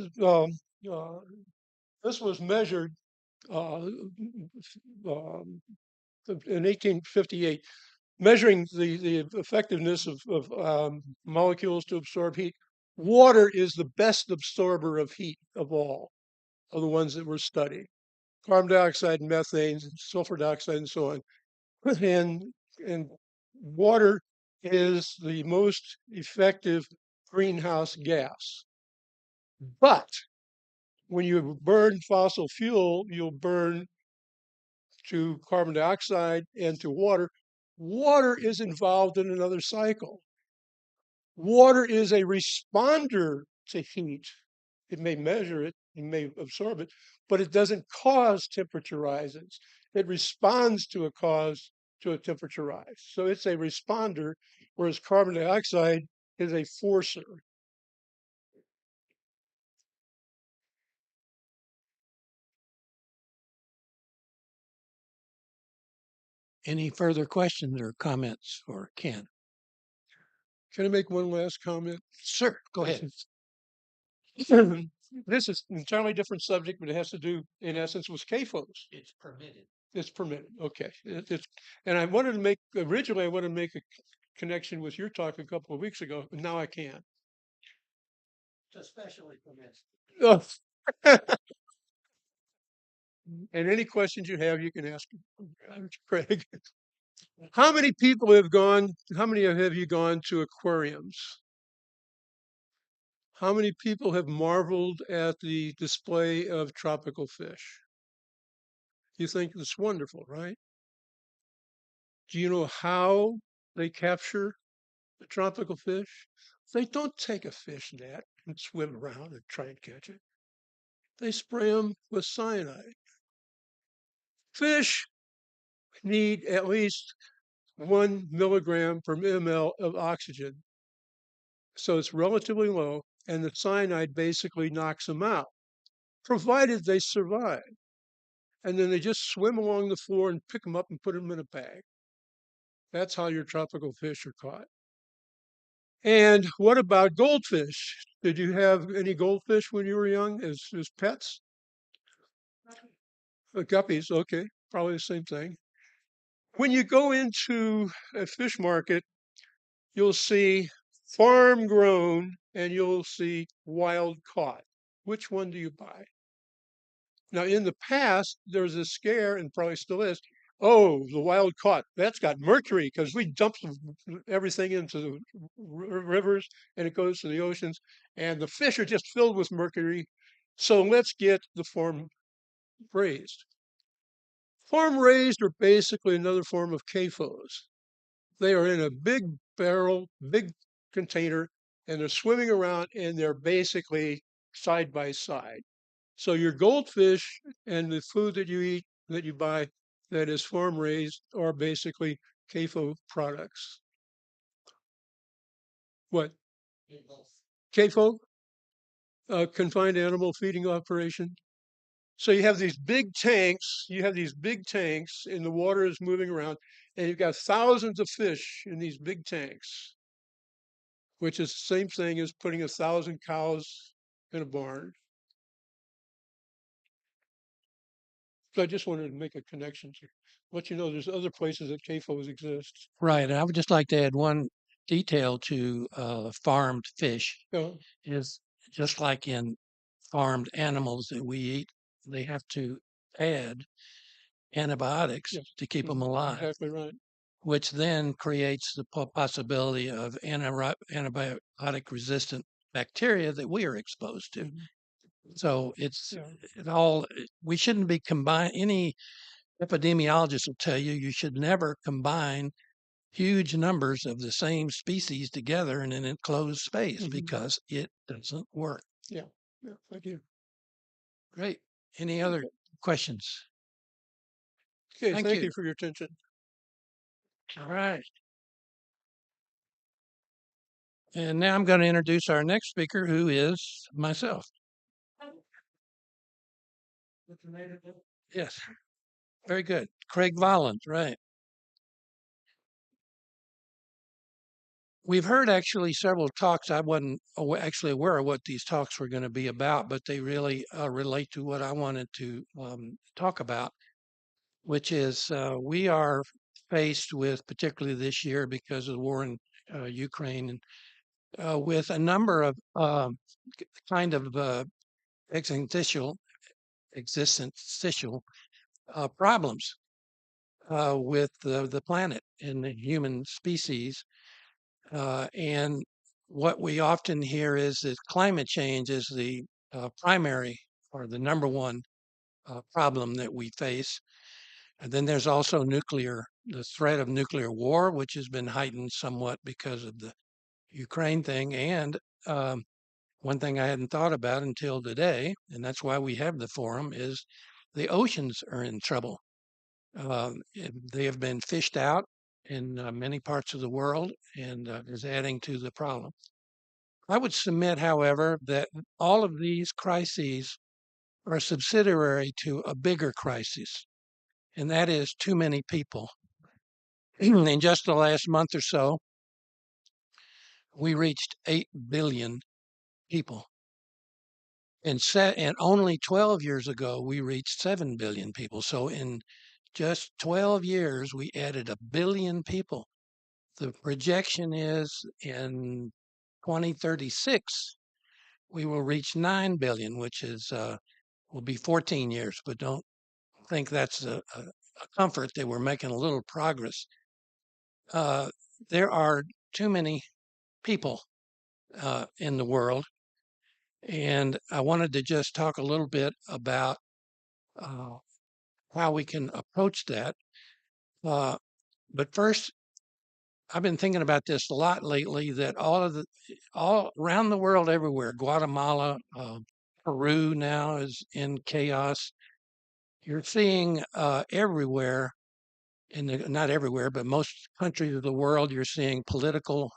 was measured uh, in 1858, measuring the effectiveness of molecules to absorb heat. Water is the best absorber of heat of all of the ones that were studied. Carbon dioxide, methane, sulfur dioxide, and so on. And, and water is the most effective greenhouse gas. But when you burn fossil fuel, you'll burn to carbon dioxide and to water. Water is involved in another cycle. Water is a responder to heat. It may measure it, it may absorb it, but it doesn't cause temperature rises. It responds to a temperature rise. So it's a responder, whereas carbon dioxide is a forcer. Any further questions or comments for Ken? Can I make one last comment? Sir, go ahead. This is an entirely different subject, but it has to do, in essence, with CAFOs. It's permitted. It's permitted. Okay. And I wanted to make, originally, I wanted to make a connection with your talk a couple of weeks ago, but now I can't. Especially for this. Oh. And any questions you have, you can ask Craig. How many people have gone? How many have you gone to aquariums? How many people have marveled at the display of tropical fish? You think it's wonderful, right? Do you know how they capture the tropical fish? They don't take a fish net and swim around and try and catch it. They spray them with cyanide. Fish need at least 1 milligram per ml of oxygen. So it's relatively low, and the cyanide basically knocks them out, provided they survive. And then they just swim along the floor and pick them up and put them in a bag. That's how your tropical fish are caught. And what about goldfish? Did you have any goldfish when you were young as pets? Guppies, okay, probably the same thing. When you go into a fish market, you'll see farm grown and you'll see wild caught. Which one do you buy? Now, in the past, there was a scare, and probably still is. Oh, the wild caught, that's got mercury because we dump everything into the rivers and it goes to the oceans, and the fish are just filled with mercury. So let's get the farm raised. Farm raised are basically another form of CAFOs. They are in a big barrel, big container, and they're swimming around and they're basically side by side. So your goldfish and the food that you eat, that you buy, that is farm raised, are basically CAFO products. What? CAFO? Confined animal feeding operation. So you have these big tanks, and the water is moving around, and you've got thousands of fish in these big tanks, which is the same thing as putting 1,000 cows in a barn. So I just wanted to make a connection to let you know there's other places that CAFOs exist. Right. And I would just like to add one detail to farmed fish Yeah. is just like in farmed animals that we eat, they have to add antibiotics Yes. to keep them alive, Exactly right. which then creates the possibility of antibiotic resistant bacteria that we are exposed to. So it's Yeah. it all, we shouldn't be combined. Any epidemiologist will tell you you should never combine huge numbers of the same species together in an enclosed space because it doesn't work. Yeah. Yeah. Thank you. Great. Any other questions? Okay. Thank Thank you. you for your attention. All right. And now I'm going to introduce our next speaker, who is myself. Yes. Very good. Craig Volland, right. We've heard actually several talks. I wasn't actually aware of what these talks were going to be about, but they really relate to what I wanted to talk about, which is we are faced with, particularly this year because of the war in Ukraine, with a number of kind of existential problems with the planet and the human species. And what we often hear is that climate change is the primary or the number one problem that we face. And then there's also the threat of nuclear war, which has been heightened somewhat because of the Ukraine thing. And one thing I hadn't thought about until today, and that's why we have the forum, is the oceans are in trouble. They have been fished out in many parts of the world and is adding to the problem. I would submit, however, that all of these crises are subsidiary to a bigger crisis, and that is too many people. In just the last month or so, we reached 8 billion people. And only 12 years ago, we reached 7 billion people. So in just 12 years, we added 1 billion people. The projection is in 2036, we will reach 9 billion, which is will be 14 years. But don't think that's a comfort that we're making a little progress. There are too many people in the world, and I wanted to just talk a little bit about uh, how we can approach that. Uh, but first, I've been thinking about this a lot lately. That all around the world, everywhere, Guatemala, Peru now is in chaos. You're seeing everywhere not everywhere, but most countries of the world, you're seeing political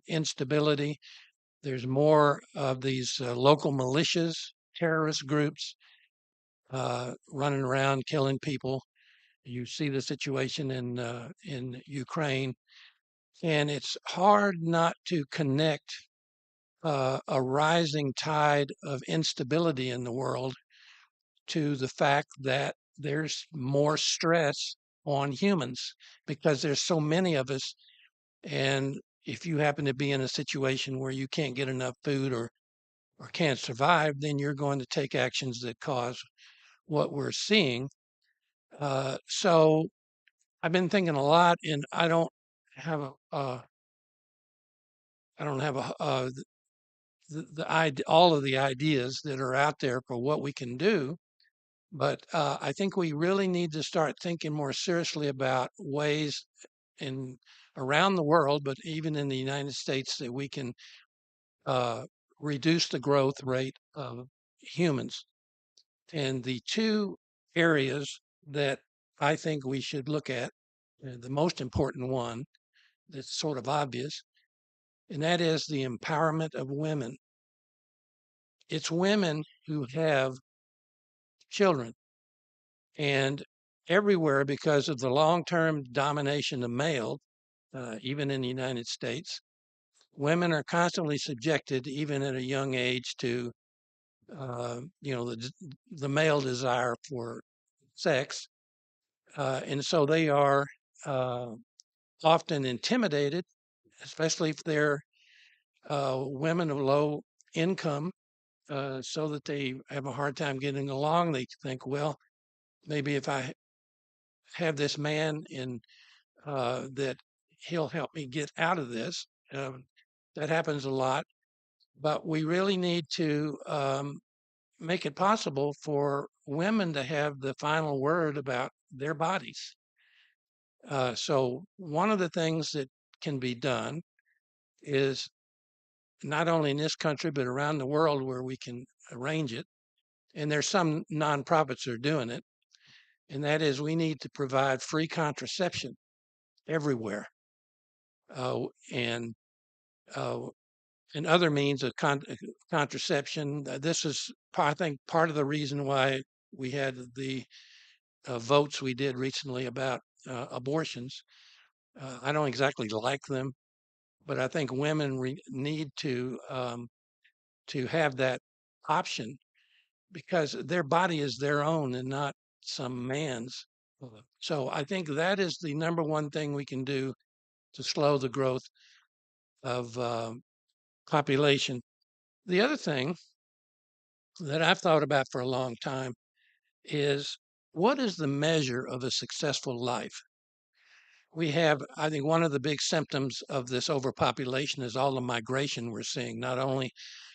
instability. There's more of these local militias, terrorist groups running around killing people. You see the situation in Ukraine, and it's hard not to connect a rising tide of instability in the world to the fact that there's more stress on humans because there's so many of us. And if you happen to be in a situation where you can't get enough food or can't survive, then you're going to take actions that cause what we're seeing. So I've been thinking a lot, and have a I don't have all of the ideas that are out there for what we can do. But I think we really need to start thinking more seriously about ways in around the world, but even in the United States, that we can uh, reduce the growth rate of humans. And the two areas that I think we should look at, the most important one that's sort of obvious, and that is the empowerment of women. It's women who have children. And everywhere, because of the long term domination of male, even in the United States, women are constantly subjected, even at a young age, to the male desire for sex, and so they are uh, often intimidated, especially if they're women of low income, so that they have a hard time getting along. They think, well, maybe if I have this man in that he'll help me get out of this. That happens a lot, but we really need to make it possible for women to have the final word about their bodies. So, one of the things that can be done is not only in this country, but around the world where we can arrange it. And there's some nonprofits that are doing it. And that is, we need to provide free contraception everywhere. And uh, and other means of contraception. This is, I think, part of the reason why we had the votes we did recently about abortions. I don't exactly like them, but I think women need to have that option because their body is their own and not some man's. So I think that is the number one thing we can do to slow the growth of population. The other thing that I've thought about for a long time is what is the measure of a successful life? We have, I think, one of the big symptoms of this overpopulation is all the migration we're seeing, not only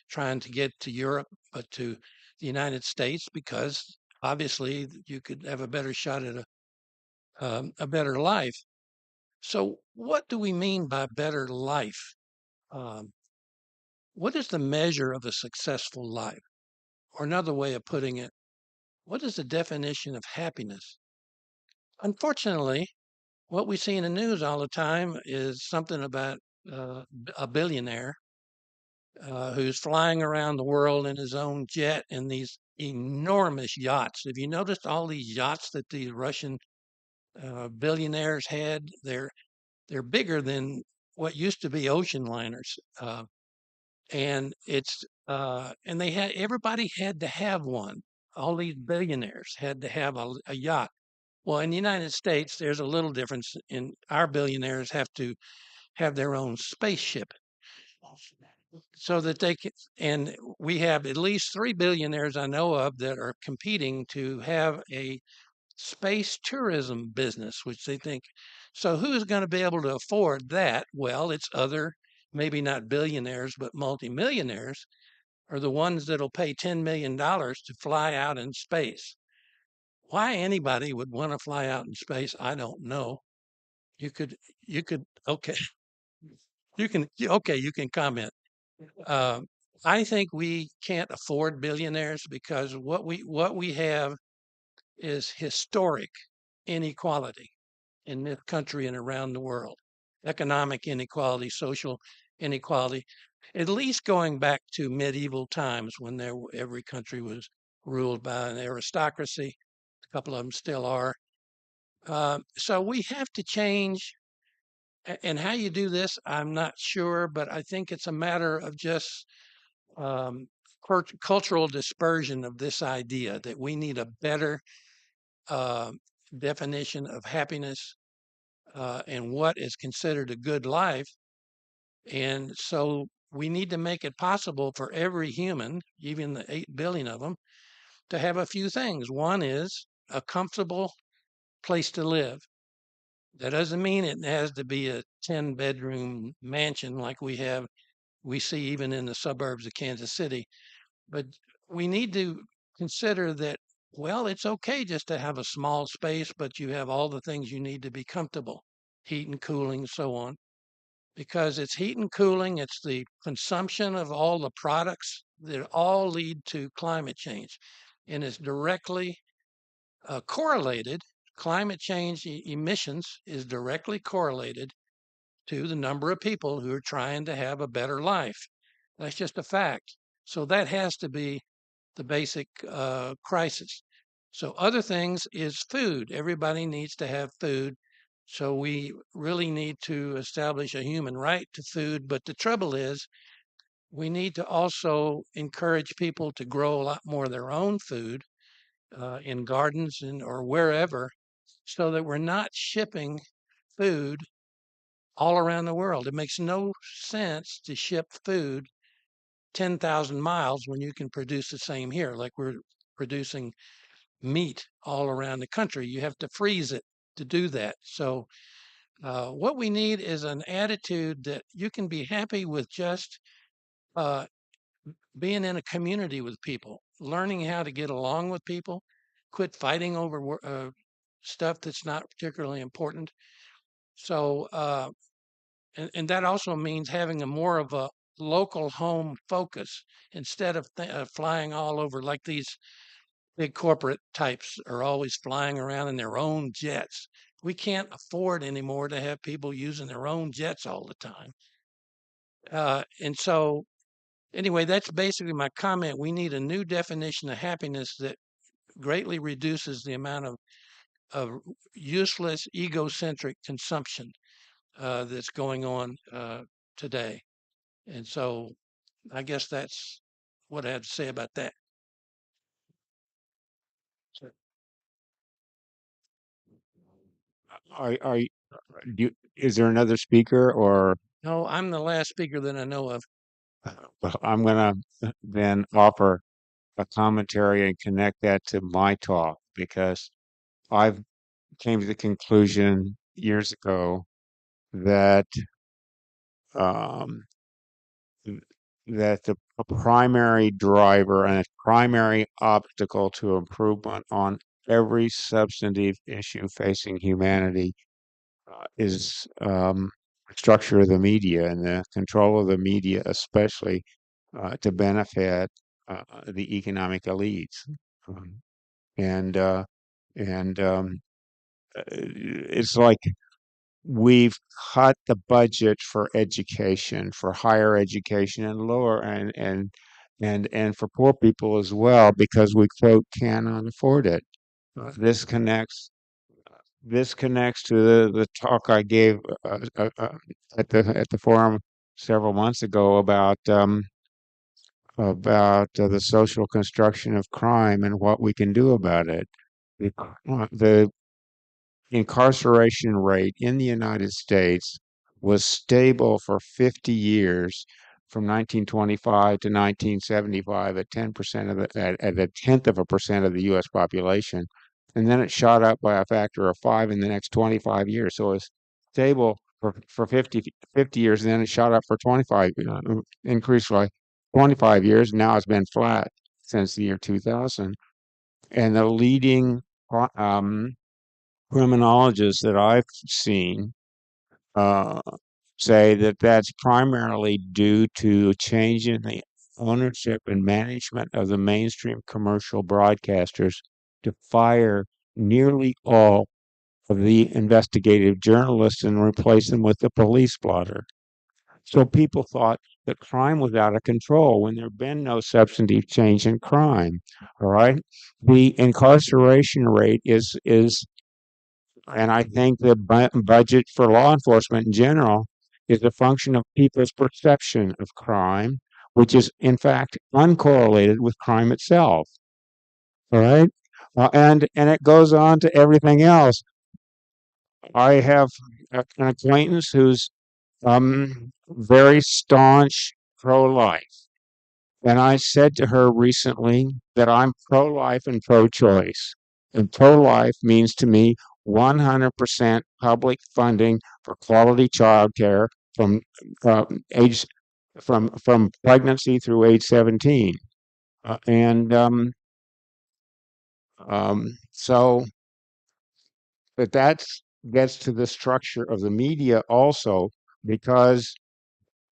trying to get to Europe, but to the United States, because obviously you could have a better shot at a better life. So, what do we mean by better life? Um, what is the measure of a successful life? Or another way of putting it, what is the definition of happiness? Unfortunately, what we see in the news all the time is something about a billionaire who's flying around the world in his own jet in these enormous yachts. Have you noticed all these yachts that the Russian billionaires had? They're bigger than what used to be ocean liners, and they had everybody had to have one. All these billionaires had to have a yacht. Well, in the United States, there's a little difference. In our billionaires have to have their own spaceship. so that they can, and we have at least 3 billionaires I know of that are competing to have a space tourism business, which they think. So who's going to be able to afford that? Well, it's other, maybe not billionaires, but multimillionaires are the ones that'll pay $10 million to fly out in space. Why anybody would want to fly out in space, I don't know. You could, okay, okay, you can comment. Uh, I think we can't afford billionaires because what we have is historic inequality in this country and around the world. Economic inequality, social inequality, at least going back to medieval times when every country was ruled by an aristocracy. A couple of them still are. So we have to change. And how you do this, I'm not sure, but I think it's a matter of just um, cultural dispersion of this idea that we need a better uh, definition of happiness and what is considered a good life. And so we need to make it possible for every human, even the 8 billion of them, to have a few things. One is a comfortable place to live. That doesn't mean it has to be a 10-bedroom mansion like we see even in the suburbs of Kansas City. But we need to consider that, well, it's okay just to have a small space, but you have all the things you need to be comfortable, heat and cooling, so on. Because it's heat and cooling, it's the consumption of all the products that all lead to climate change. And it's directly correlated, climate change emissions is directly correlated to the number of people who are trying to have a better life. That's just a fact. So that has to be the basic crisis. So other things is food. Everybody needs to have food. So we really need to establish a human right to food. But the trouble is, we need to also encourage people to grow a lot more of their own food in gardens or wherever, so that we're not shipping food all around the world. It makes no sense to ship food 10,000 miles when you can produce the same here, like we're producing meat all around the country. You have to freeze it to do that. So, what we need is an attitude that you can be happy with just uh, being in a community with people, learning how to get along with people, quit fighting over stuff that's not particularly important. So, and that also means having a more of a local home focus instead of flying all over like these big corporate types are always flying around in their own jets. We can't afford anymore to have people using their own jets all the time. And so, anyway, that's basically my comment. We need a new definition of happiness that greatly reduces the amount of useless, egocentric consumption that's going on today. And so, I guess that's what I had to say about that. Are is there another speaker or No, I'm the last speaker that I know of. well, I'm gonna then offer a commentary and connect that to my talk because I've came to the conclusion years ago that um, that the primary driver and a primary obstacle to improvement on every substantive issue facing humanity is structure of the media and the control of the media, especially to benefit the economic elites. Um, and and it's like we've cut the budget for education, for higher education and lower and for poor people as well because we quote cannot afford it. This connects to the talk I gave at the forum several months ago about the social construction of crime and what we can do about it. The incarceration rate in the United States was stable for 50 years from 1925 to 1975 at 10% of at a tenth of a percent of the U.S. population, and then it shot up by a factor of 5 in the next 25 years. So it's stable for 50 years, and then it shot up for 25, increased by 25 years. Now it's been flat since the year 2000. And the leading criminologists that I've seen uh, say that that's primarily due to a change in the ownership and management of the mainstream commercial broadcasters to fire nearly all of the investigative journalists and replace them with the police blotter. So people thought that crime was out of control when there had been no substantive change in crime. All right. The incarceration rate is and I think the budget for law enforcement in general is a function of people's perception of crime, which is in fact uncorrelated with crime itself. All right. And it goes on to everything else. I have an acquaintance who's very staunch pro-life. And I said to her recently that I'm pro-life and pro-choice. And pro-life means to me 100% public funding for quality childcare from uh, age from pregnancy through age 17. And so, but that gets to the structure of the media also, because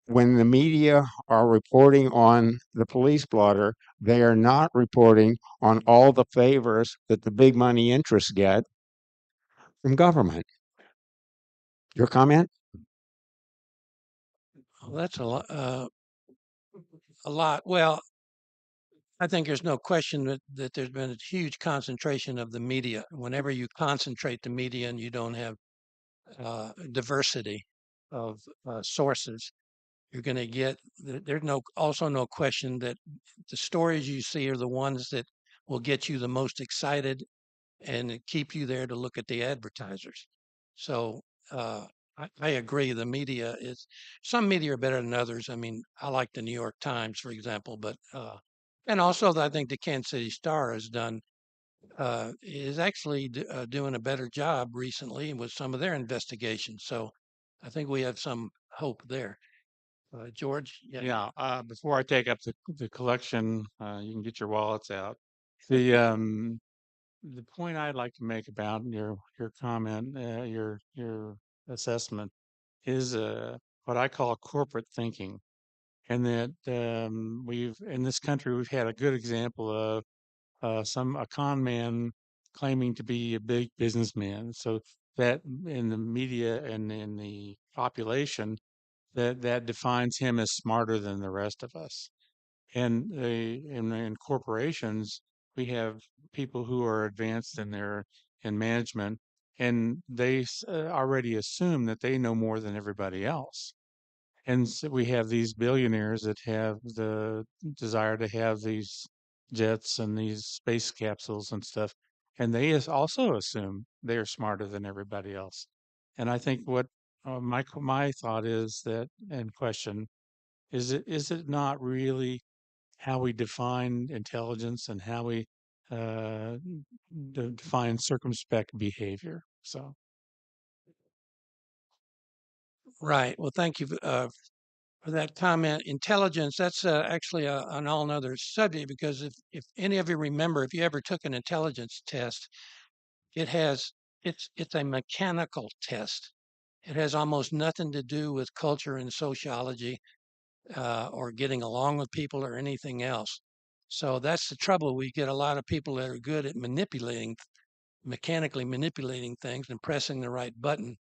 when the media are reporting on the police blotter, they are not reporting on all the favors that the big money interests get from government. Your comment? Well, that's a lot. A lot. Well, I think there's no question that there's been a huge concentration of the media. Whenever you concentrate the media and you don't have diversity of sources, you're going to get. There's also no question that the stories you see are the ones that will get you the most excited and keep you there to look at the advertisers. So I agree. The media is some media are better than others. I mean, I like the New York Times, for example, but and also I think the Kansas City Star has done is actually doing a better job recently with some of their investigations. So I think we have some hope there. George, yeah. Yeah, before I take up the collection, you can get your wallets out. The point I'd like to make about your comment, your assessment is what I call corporate thinking, and that we've in this country we've had a good example of a con man claiming to be a big businessman. So that in the media and in the population, that defines him as smarter than the rest of us. And in corporations, we have people who are advanced in management, and they already assume that they know more than everybody else. And so we have these billionaires that have the desire to have these jets and these space capsules and stuff, and they also assume they are smarter than everybody else. And I think what my thought is that, and question is it not really how we define intelligence and how we uh, define circumspect behavior? So. Right. Well, thank you for that comment. Intelligence, that's actually an all nother subject because if any of you remember, if you ever took an intelligence test, it has it's a mechanical test. It has almost nothing to do with culture and sociology or getting along with people or anything else. So that's the trouble. We get a lot of people that are good at mechanically manipulating things and pressing the right button,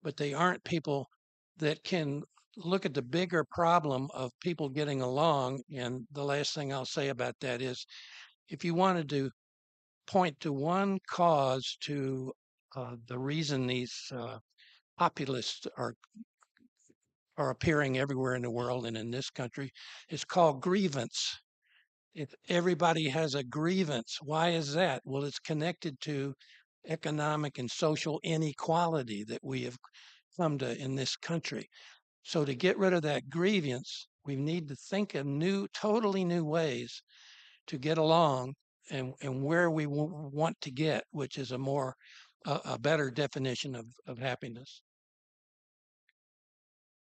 but they aren't people that can look at the bigger problem of people getting along. And the last thing I'll say about that is if you wanted to point to one cause to the reason these populists are appearing everywhere in the world and in this country, it's called grievance. If everybody has a grievance, why is that? Well, it's connected to economic and social inequality that we have come to in this country. So to get rid of that grievance, We need to think of totally new ways to get along and where we want to get, which is a better definition of happiness.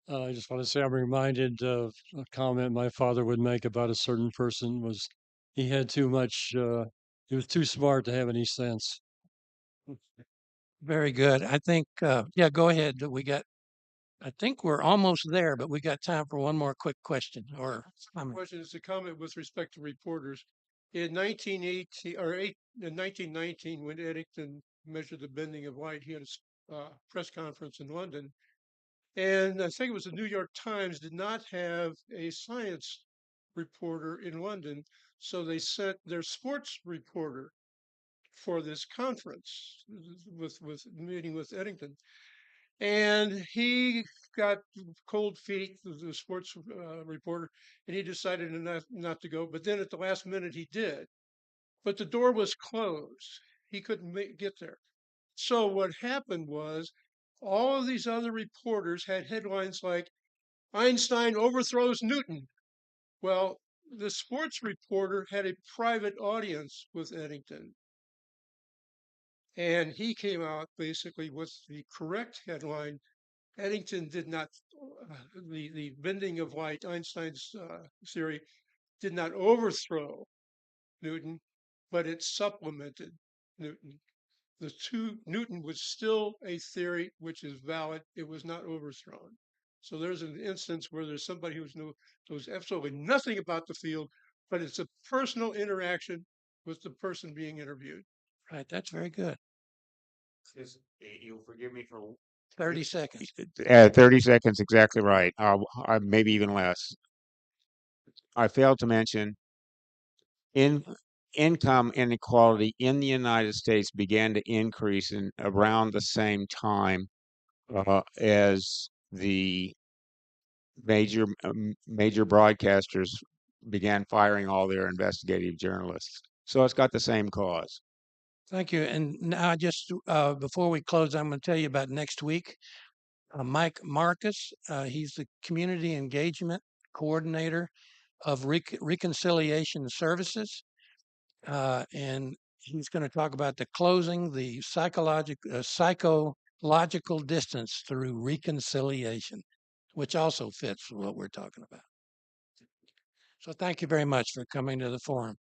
I just want to say I'm reminded of a comment my father would make about a certain person was he had too much, he was too smart to have any sense. Very good. I think, yeah, go ahead. I think we're almost there, but we got time for one more quick question or comment. Question is a comment with respect to reporters. In 1919, when Eddington measured the bending of light, he had a press conference in London. And I think it was the New York Times did not have a science reporter in London. So they sent their sports reporter for this conference with meeting with Eddington. And he got cold feet, the sports reporter, and he decided not to go. But then at the last minute, he did. But the door was closed. He couldn't get there. So what happened was all of these other reporters had headlines like Einstein overthrows Newton. Well, the sports reporter had a private audience with Eddington. And he came out basically with the correct headline. Eddington did not, the bending of light, Einstein's theory, did not overthrow Newton, but it supplemented Newton. Newton was still a theory which is valid. It was not overthrown. So there's an instance where there's somebody who knows absolutely nothing about the field, but it's a personal interaction with the person being interviewed. Right. That's very good. You'll forgive me for 30 seconds. 30 seconds, exactly right. Maybe even less. I failed to mention in income inequality in the United States began to increase in around the same time as the major broadcasters began firing all their investigative journalists. So it's got the same cause. Thank you. And now, just before we close, I'm going to tell you about next week. Mike Marcus, he's the community engagement coordinator of Reconciliation Services. And he's going to talk about the psychological distance through reconciliation, which also fits what we're talking about. So thank you very much for coming to the forum.